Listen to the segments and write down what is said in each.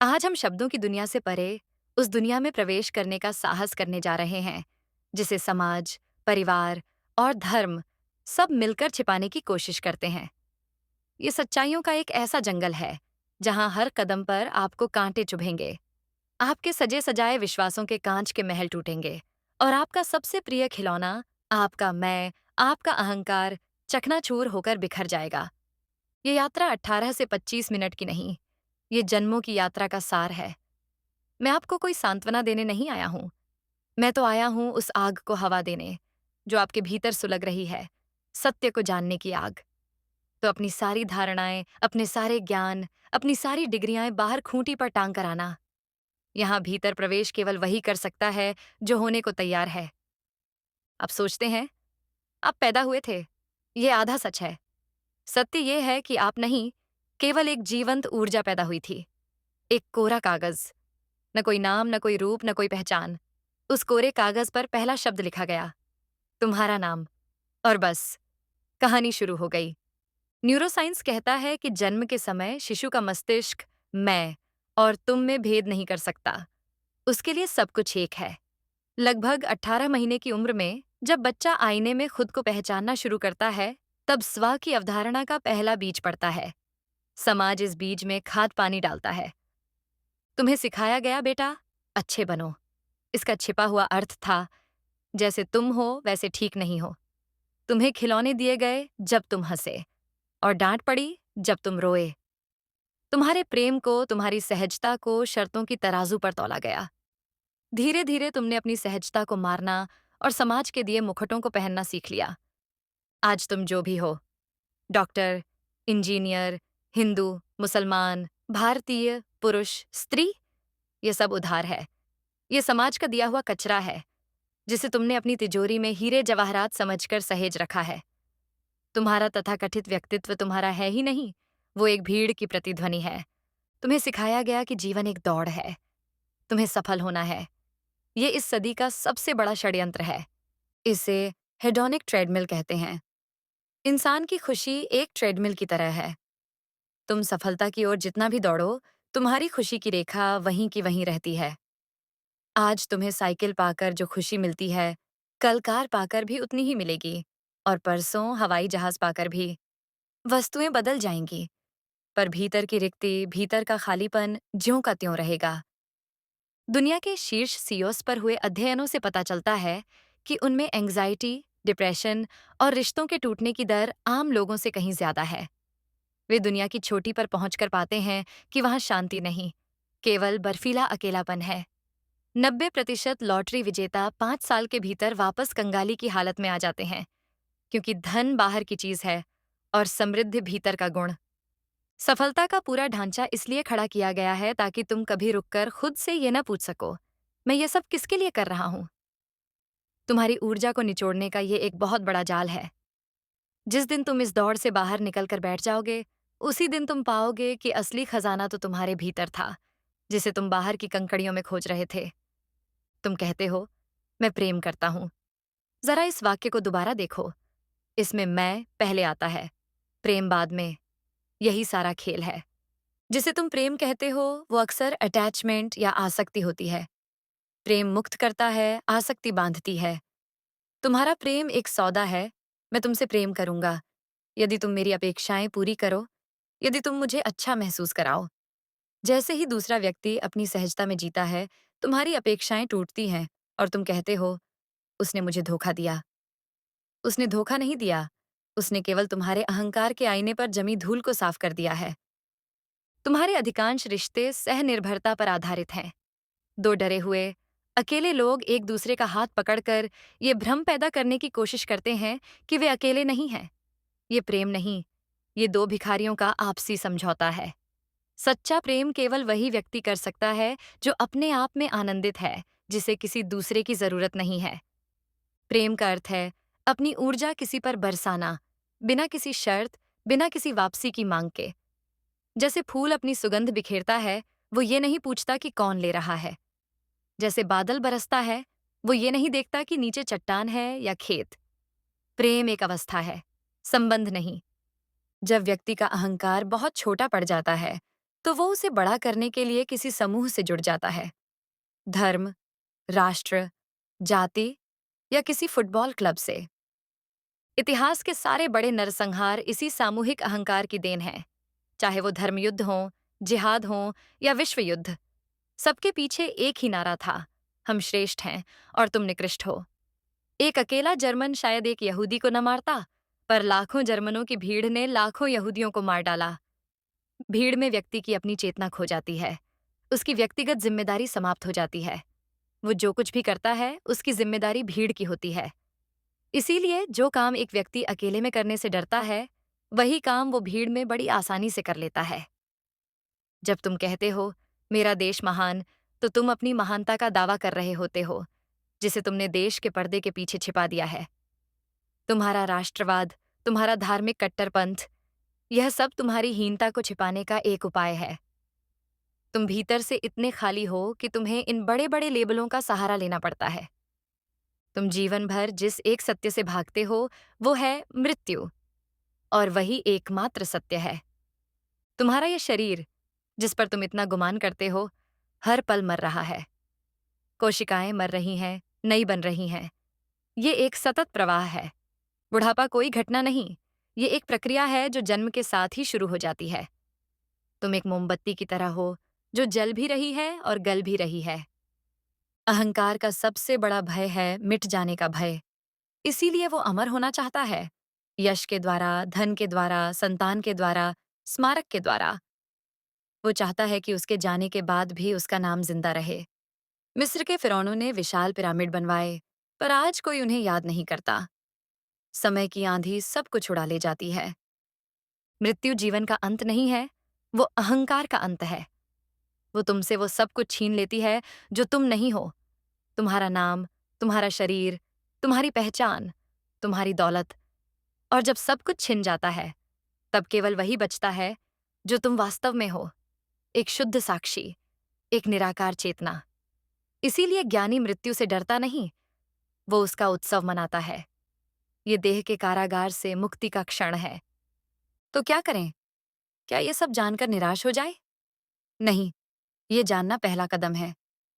आज हम शब्दों की दुनिया से परे उस दुनिया में प्रवेश करने का साहस करने जा रहे हैं जिसे समाज, परिवार और धर्म सब मिलकर छिपाने की कोशिश करते हैं। ये सच्चाइयों का एक ऐसा जंगल है जहां हर कदम पर आपको कांटे चुभेंगे, आपके सजे सजाए विश्वासों के कांच के महल टूटेंगे और आपका सबसे प्रिय खिलौना, आपका मैं, आपका अहंकार चकनाचूर होकर बिखर जाएगा। ये यात्रा 18 से 25 मिनट की नहीं, ये जन्मों की यात्रा का सार है। मैं आपको कोई सांत्वना देने नहीं आया हूं। मैं तो आया हूं उस आग को हवा देने जो आपके भीतर सुलग रही है, सत्य को जानने की आग। तो अपनी सारी धारणाएं, अपने सारे ज्ञान, अपनी सारी डिग्रियां बाहर खूंटी पर टांग कर आना। यहां भीतर प्रवेश केवल वही कर सकता है जो होने को तैयार है। आप सोचते हैं आप पैदा हुए थे, ये आधा सच है। सत्य ये है कि आप नहीं, केवल एक जीवंत ऊर्जा पैदा हुई थी। एक कोरा कागज, न कोई नाम, न कोई रूप, न कोई पहचान। उस कोरे कागज पर पहला शब्द लिखा गया, तुम्हारा नाम। और बस, कहानी शुरू हो गई। न्यूरोसाइंस कहता है कि जन्म के समय शिशु का मस्तिष्क मैं और तुम में भेद नहीं कर सकता। उसके लिए सब कुछ एक है। लगभग 18 महीने की उम्र में जब बच्चा आईने में खुद को पहचानना शुरू करता है, तब स्व की अवधारणा का पहला बीज पड़ता है। समाज इस बीज में खाद पानी डालता है। तुम्हें सिखाया गया, बेटा, अच्छे बनो। इसका छिपा हुआ अर्थ था, जैसे तुम हो वैसे ठीक नहीं हो। तुम्हें खिलौने दिए गए जब तुम हंसे, और डांट पड़ी जब तुम रोए। तुम्हारे प्रेम को, तुम्हारी सहजता को शर्तों की तराजू पर तौला गया। धीरे धीरे तुमने अपनी सहजता को मारना और समाज के दिए मुखटों को पहनना सीख लिया। आज तुम जो भी हो, डॉक्टर, इंजीनियर, हिंदू, मुसलमान, भारतीय, पुरुष, स्त्री, ये सब उधार है। ये समाज का दिया हुआ कचरा है जिसे तुमने अपनी तिजोरी में हीरे जवाहरात समझकर सहेज रखा है। तुम्हारा तथाकथित व्यक्तित्व तुम्हारा है ही नहीं, वो एक भीड़ की प्रतिध्वनि है। तुम्हें सिखाया गया कि जीवन एक दौड़ है, तुम्हें सफल होना है। ये इस सदी का सबसे बड़ा षड्यंत्र है। इसे हेडोनिक ट्रेडमिल कहते हैं। इंसान की खुशी एक ट्रेडमिल की तरह है। तुम सफलता की ओर जितना भी दौड़ो, तुम्हारी खुशी की रेखा वहीं की वहीं रहती है। आज तुम्हें साइकिल पाकर जो खुशी मिलती है, कल कार पाकर भी उतनी ही मिलेगी, और परसों हवाई जहाज पाकर भी। वस्तुएं बदल जाएंगी, पर भीतर की रिक्ति, भीतर का खालीपन ज्यों का त्यों रहेगा। दुनिया के शीर्ष सीईओस पर हुए अध्ययनों से पता चलता है कि उनमें एंग्जाइटी, डिप्रेशन और रिश्तों के टूटने की दर आम लोगों से कहीं ज्यादा है। वे दुनिया की चोटी पर पहुंचकर पाते हैं कि वहां शांति नहीं, केवल बर्फीला अकेलापन है। 90% लॉटरी विजेता 5 साल के भीतर वापस कंगाली की हालत में आ जाते हैं, क्योंकि धन बाहर की चीज है और समृद्धि भीतर का गुण। सफलता का पूरा ढांचा इसलिए खड़ा किया गया है ताकि तुम कभी रुककर खुद से ये ना पूछ सको, मैं ये सब किसके लिए कर रहा हूं। तुम्हारी ऊर्जा को निचोड़ने का ये एक बहुत बड़ा जाल है। जिस दिन तुम इस दौड़ से बाहर निकल कर बैठ जाओगे, उसी दिन तुम पाओगे कि असली खजाना तो तुम्हारे भीतर था, जिसे तुम बाहर की कंकड़ियों में खोज रहे थे। तुम कहते हो, मैं प्रेम करता हूं। जरा इस वाक्य को दोबारा देखो। इसमें मैं पहले आता है, प्रेम बाद में। यही सारा खेल है। जिसे तुम प्रेम कहते हो, वो अक्सर अटैचमेंट या आसक्ति होती है। प्रेम मुक्त करता है, आसक्ति बांधती है। तुम्हारा प्रेम एक सौदा है। मैं तुमसे प्रेम करूंगा यदि तुम मेरी अपेक्षाएं पूरी करो, यदि तुम मुझे अच्छा महसूस कराओ। जैसे ही दूसरा व्यक्ति अपनी सहजता में जीता है, तुम्हारी अपेक्षाएं टूटती हैं और तुम कहते हो, उसने मुझे धोखा दिया। उसने धोखा नहीं दिया, उसने केवल तुम्हारे अहंकार के आईने पर जमी धूल को साफ कर दिया है। तुम्हारे अधिकांश रिश्ते सहनिर्भरता पर आधारित हैं। दो डरे हुए, अकेले लोग एक दूसरे का हाथ पकड़कर ये भ्रम पैदा करने की कोशिश करते हैं कि वे अकेले नहीं हैं। ये प्रेम नहीं, ये दो भिखारियों का आपसी समझौता है। सच्चा प्रेम केवल वही व्यक्ति कर सकता है जो अपने आप में आनंदित है, जिसे किसी दूसरे की जरूरत नहीं है। प्रेम का अर्थ है अपनी ऊर्जा किसी पर बरसाना, बिना किसी शर्त, बिना किसी वापसी की मांग के। जैसे फूल अपनी सुगंध बिखेरता है, वो ये नहीं पूछता कि कौन ले रहा है। जैसे बादल बरसता है, वो ये नहीं देखता कि नीचे चट्टान है या खेत। प्रेम एक अवस्था है, संबंध नहीं। जब व्यक्ति का अहंकार बहुत छोटा पड़ जाता है, तो वो उसे बड़ा करने के लिए किसी समूह से जुड़ जाता है। धर्म, राष्ट्र, जाति या किसी फुटबॉल क्लब से। इतिहास के सारे बड़े नरसंहार इसी सामूहिक अहंकार की देन है। चाहे वो धर्मयुद्ध हो, जिहाद हो या विश्व युद्ध, सबके पीछे एक ही नारा था, हम श्रेष्ठ हैं और तुम निकृष्ट हो। एक अकेला जर्मन शायद एक यहूदी को न मारता, पर लाखों जर्मनों की भीड़ ने लाखों यहूदियों को मार डाला। भीड़ में व्यक्ति की अपनी चेतना खो जाती है, उसकी व्यक्तिगत जिम्मेदारी समाप्त हो जाती है। वो जो कुछ भी करता है उसकी जिम्मेदारी भीड़ की होती है। इसीलिए जो काम एक व्यक्ति अकेले में करने से डरता है, वही काम वो भीड़ में बड़ी आसानी से कर लेता है। जब तुम कहते हो मेरा देश महान, तो तुम अपनी महानता का दावा कर रहे होते हो, जिसे तुमने देश के पर्दे के पीछे छिपा दिया है। तुम्हारा राष्ट्रवाद, तुम्हारा धार्मिक कट्टरपंथ, यह सब तुम्हारी हीनता को छिपाने का एक उपाय है। तुम भीतर से इतने खाली हो कि तुम्हें इन बड़े बड़े लेबलों का सहारा लेना पड़ता है। तुम जीवन भर जिस एक सत्य से भागते हो, वो है मृत्यु, और वही एकमात्र सत्य है। तुम्हारा यह शरीर, जिस पर तुम इतना गुमान करते हो, हर पल मर रहा है। कोशिकाएं मर रही हैं, नई बन रही हैं। ये एक सतत प्रवाह है। बुढ़ापा कोई घटना नहीं, ये एक प्रक्रिया है जो जन्म के साथ ही शुरू हो जाती है। तुम एक मोमबत्ती की तरह हो, जो जल भी रही है और गल भी रही है। अहंकार का सबसे बड़ा भय है मिट जाने का भय। इसीलिए वो अमर होना चाहता है, यश के द्वारा, धन के द्वारा, संतान के द्वारा, स्मारक के द्वारा। वो चाहता है कि उसके जाने के बाद भी उसका नाम जिंदा रहे। मिस्र के फिरौनों ने विशाल पिरामिड बनवाए, पर आज कोई उन्हें याद नहीं करता। समय की आंधी सब कुछ उड़ा ले जाती है। मृत्यु जीवन का अंत नहीं है, वो अहंकार का अंत है। वो तुमसे वो सब कुछ छीन लेती है जो तुम नहीं हो। तुम्हारा नाम, तुम्हारा शरीर, तुम्हारी पहचान, तुम्हारी दौलत। और जब सब कुछ छिन जाता है, तब केवल वही बचता है जो तुम वास्तव में हो, एक शुद्ध साक्षी, एक निराकार चेतना। इसीलिए ज्ञानी मृत्यु से डरता नहीं, वो उसका उत्सव मनाता है। ये देह के कारागार से मुक्ति का क्षण है। तो क्या करें? क्या ये सब जानकर निराश हो जाए? नहीं, ये जानना पहला कदम है।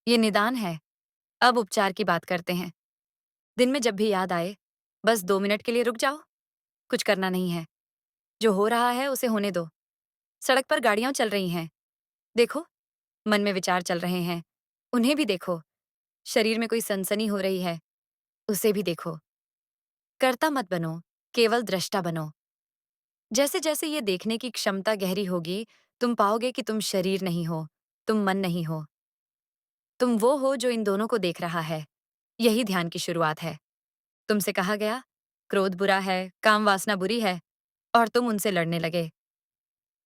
ये निदान है। अब उपचार की बात करते हैं। दिन में जब भी याद आए, बस 2 मिनट के लिए रुक जाओ। कुछ करना नहीं है। जो हो रहा है उसे होने दो। सड़क पर गाड़ियां चल रही हैं, देखो। मन में विचार चल रहे हैं, उन्हें भी देखो। शरीर में कोई सनसनी हो रही है, उसे भी देखो। कर्ता मत बनो, केवल दृष्टा बनो। जैसे जैसे ये देखने की क्षमता गहरी होगी, तुम पाओगे कि तुम शरीर नहीं हो, तुम मन नहीं हो। तुम वो हो जो इन दोनों को देख रहा है। यही ध्यान की शुरुआत है। तुमसे कहा गया, क्रोध बुरा है, काम वासना बुरी है, और तुम उनसे लड़ने लगे।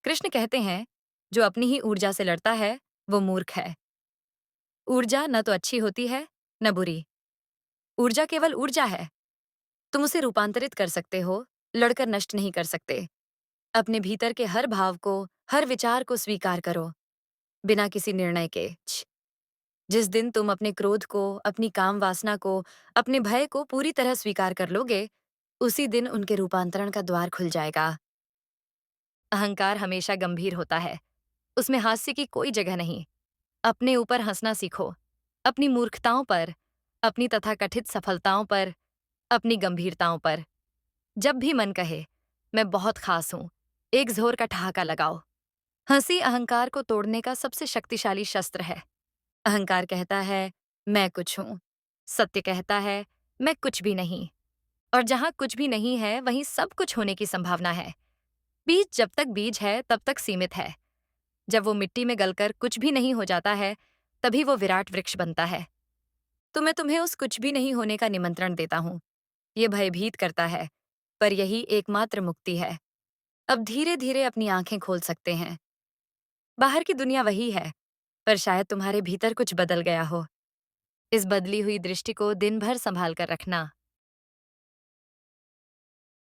कृष्ण कहते हैं, जो अपनी ही ऊर्जा से लड़ता है, वो मूर्ख है। ऊर्जा न तो अच्छी होती है, न बुरी। ऊर्जा केवल ऊर्जा है। तुम उसे रूपांतरित कर सकते हो, लड़कर नष्ट नहीं कर सकते। अपने भीतर के हर भाव को, हर विचार को स्वीकार करो, बिना किसी निर्णय के। जिस दिन तुम अपने क्रोध को, अपनी काम वासना को, अपने भय को पूरी तरह स्वीकार कर लोगे, उसी दिन उनके रूपांतरण का द्वार खुल जाएगा। अहंकार हमेशा गंभीर होता है, उसमें हास्य की कोई जगह नहीं। अपने ऊपर हंसना सीखो, अपनी मूर्खताओं पर, अपनी तथाकथित सफलताओं पर, अपनी गंभीरताओं पर। जब भी मन कहे, मैं बहुत खास हूं, एक जोर का ठहाका लगाओ। हंसी अहंकार को तोड़ने का सबसे शक्तिशाली शस्त्र है। अहंकार कहता है, मैं कुछ हूं। सत्य कहता है, मैं कुछ भी नहीं। और जहां कुछ भी नहीं है, वहीं सब कुछ होने की संभावना है। बीज जब तक बीज है, तब तक सीमित है। जब वो मिट्टी में गलकर कुछ भी नहीं हो जाता है, तभी वो विराट वृक्ष बनता है। तो मैं तुम्हें उस कुछ भी नहीं होने का निमंत्रण देता हूं। ये भयभीत करता है, पर यही एकमात्र मुक्ति है। अब धीरे धीरे अपनी आंखें खोल सकते हैं। बाहर की दुनिया वही है, पर शायद तुम्हारे भीतर कुछ बदल गया हो। इस बदली हुई दृष्टि को दिन भर संभाल कर रखना।